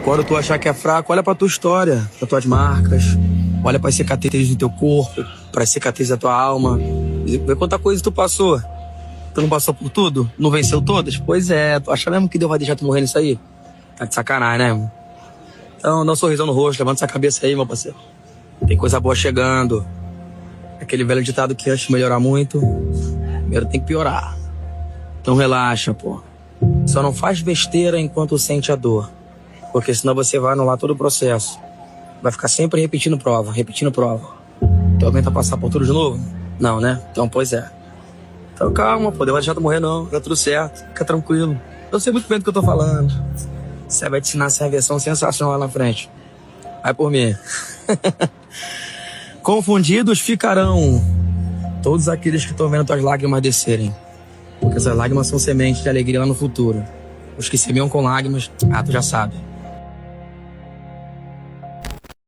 Quando tu achar que é fraco, olha pra tua história, pra tuas marcas. Olha pras cicatrizes do teu corpo, pras cicatrizes da tua alma. Vê quanta coisa tu passou. Tu não passou por tudo? Não venceu todas? Pois é, tu acha mesmo que Deus vai deixar tu morrer nisso aí? Tá de sacanagem, né, irmão? Então, dá um sorrisão no rosto, levanta essa cabeça aí, meu parceiro. Tem coisa boa chegando. Aquele velho ditado que antes de melhorar muito, primeiro tem que piorar. Então relaxa, pô. Só não faz besteira enquanto sente a dor. Porque senão você vai anular todo o processo. Vai ficar sempre repetindo prova. Tu aguenta passar por tudo de novo? Não, né? Então, pois é. Então calma, pô. Deus vai deixar tu morrer não. Tá tudo certo. Fica tranquilo. Eu sei muito bem do que eu tô falando. Você vai te ensinar essa versão sensacional lá na frente. Vai por mim. Confundidos ficarão todos aqueles que estão vendo tuas lágrimas descerem. Porque essas lágrimas são sementes de alegria lá no futuro. Os que semeiam com lágrimas, tu já sabe.